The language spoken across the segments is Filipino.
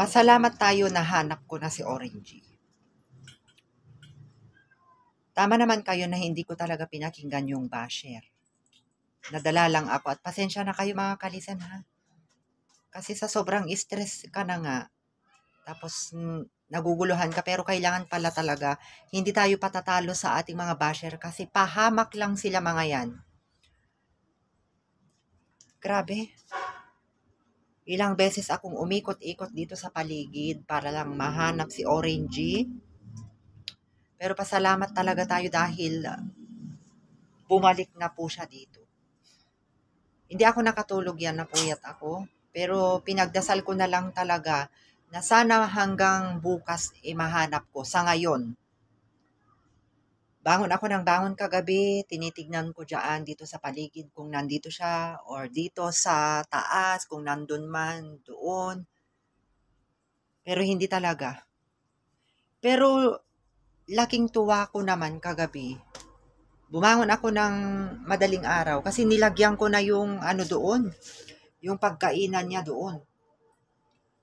Pasalamat tayo na hanap ko na si Orange. Tama naman kayo na hindi ko talaga pinakinggan yung basher. Nadala lang ako at pasensya na kayo mga kalisan ha. Kasi sa sobrang stress ka na nga, tapos naguguluhan ka pero kailangan pala talaga hindi tayo patatalo sa ating mga basher kasi pahamak lang sila mga yan. Grabe. Ilang beses akong umikot-ikot dito sa paligid para lang mahanap si Orange. Pero pasalamat talaga tayo dahil bumalik na po siya dito. Hindi ako nakatulog yan, napuyat ako. Pero pinagdasal ko na lang talaga na sana hanggang bukas mahanap ko sa ngayon. Bangon ako ng bangon kagabi, tinitignan ko dyan dito sa paligid kung nandito siya or dito sa taas, kung nandun man, doon. Pero hindi talaga. Pero laking tuwa ko naman kagabi. Bumangon ako ng madaling araw kasi nilagyan ko na yung ano doon, yung pagkainan niya doon.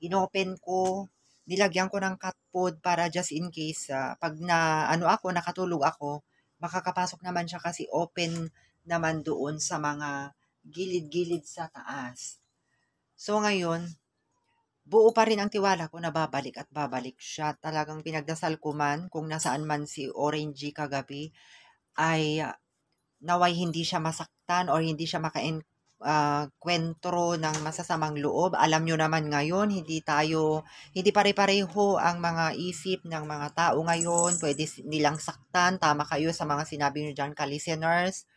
Inopen ko, nilagyan ko ng cat food para just in case pag nakatulog ako, makakapasok naman siya kasi open naman doon sa mga gilid-gilid sa taas. So ngayon, buo pa rin ang tiwala ko na babalik at babalik siya. Talagang pinagdasal ko man kung nasaan man si Orange kagabi ay naway hindi siya masaktan or hindi siya kwentro ng masasamang loob. Alam nyo naman ngayon, hindi pare-pareho ang mga isip ng mga tao ngayon. Pwede nilang saktan, tama kayo sa mga sinabi nyo dyan ka-listeners.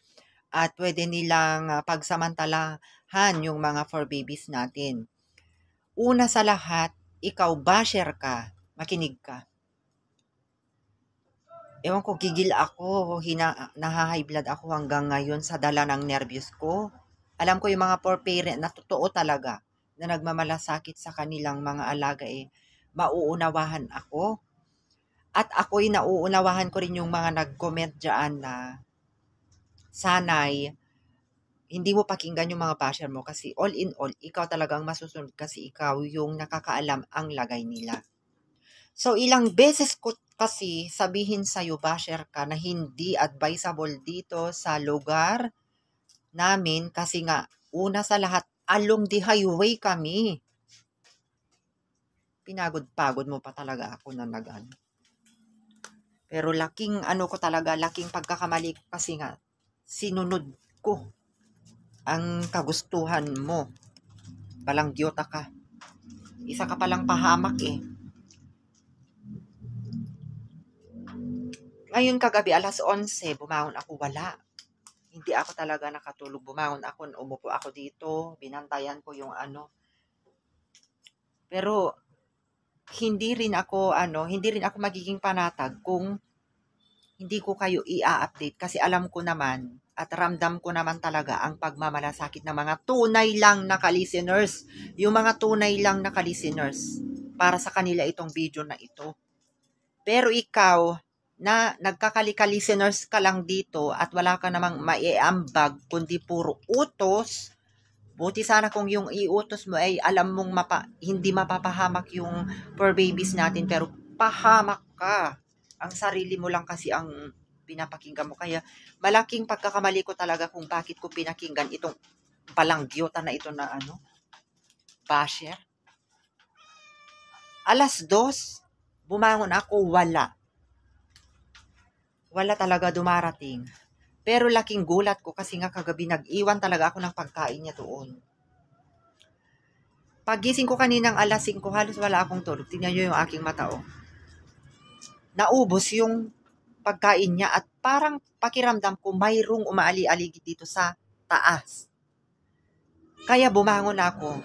At pwede nilang pagsamantalahan yung mga for babies natin. Una sa lahat, ikaw basher ka, makinig ka. Ewan ko, gigil ako, naha-high blood ako hanggang ngayon sa dala ng nervyos ko. Alam ko yung mga poor parent na totoo talaga na nagmamalasakit sa kanilang mga alaga mauunawahan ako. At ako'y nauunawahan ko rin yung mga nag-comment dyan na sana'y hindi mo pakinggan yung mga basher mo kasi all in all, ikaw talagang masusunod kasi ikaw yung nakakaalam ang lagay nila. So, ilang beses ko kasi sabihin sa'yo, basher ka, na hindi advisable dito sa lugar namin kasi nga, una sa lahat, along the highway kami. Pinagod-pagod mo pa talaga ako na Pero laking pagkakamali ko kasi nga, sinunod ko ang kagustuhan mo. Balanggyota ka. Isa ka palang pahamak eh. Ngayon kagabi, alas 11, bumangon ako, wala. Hindi ako talaga nakatulog. Bumangon ako, umupo ako dito, binantayan ko yung Pero, hindi rin ako magiging panatag kung hindi ko kayo i-update kasi alam ko naman at ramdam ko naman talaga ang pagmamalasakit ng mga tunay lang na ka-listeners. Yung mga tunay lang na ka-listeners para sa kanila itong video na ito. Pero ikaw, na nagkakalika-listeners ka lang dito at wala ka namang maiambag kundi puro utos, buti sana kung yung iutos mo ay alam mong hindi mapapahamak yung poor babies natin pero pahamak ka. Ang sarili mo lang kasi ang pinapakinggan mo. Kaya malaking pagkakamali ko talaga kung bakit ko pinakinggan itong balanggyota na ito na basher. Alas 2, bumangon ako, wala. Wala talaga dumarating. Pero laking gulat ko kasi nga kagabi nag-iwan talaga ako ng pagkain niya doon. Pagising ko kaninang alas 5, halos wala akong tulog. Tingnan nyo yung aking mata, oh. Naubos yung pagkain niya at parang pakiramdam ko mayroong umaali-aligid dito sa taas. Kaya bumangon ako.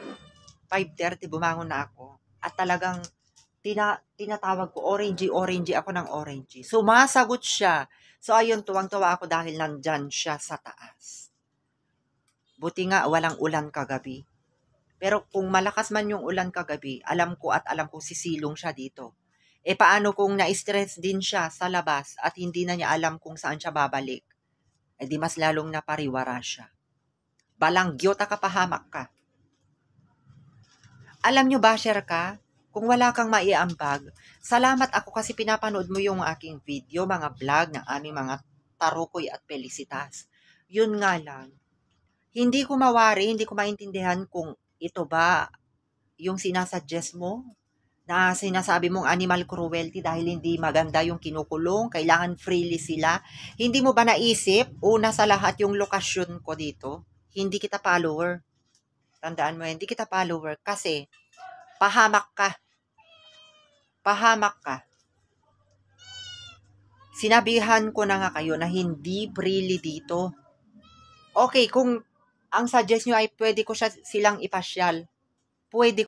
5:30 bumangon na ako. At talagang tinatawag ko, orange ako ng orange. Sumasagot siya. So ayun, tuwang-tuwa ako dahil nandyan siya sa taas. Buti nga walang ulan kagabi. Pero kung malakas man yung ulan kagabi, alam ko sisilong siya dito. Paano kung na-stress din siya sa labas at hindi na niya alam kung saan siya babalik? Di mas lalong napariwara siya. Balanggyota ka, pahamak ka. Alam nyo, basher ka, Kung wala kang maiambag, salamat ako kasi pinapanood mo yung aking video, mga vlog ng aming mga Tarukoy at Pelicitas. Yun nga lang, hindi ko mawari, hindi ko maintindihan kung ito ba yung sinasuggest mo na sinasabi mong animal cruelty dahil hindi maganda yung kinukulong, kailangan freely sila. Hindi mo ba naisip, una sa lahat yung lokasyon ko dito, hindi kita follower. Tandaan mo, hindi kita follower kasi pahamak ka. Pahamak ka. Sinabihan ko na nga kayo na hindi freely dito. Okay, kung ang suggest nyo ay pwede ko silang ipasyal, pwede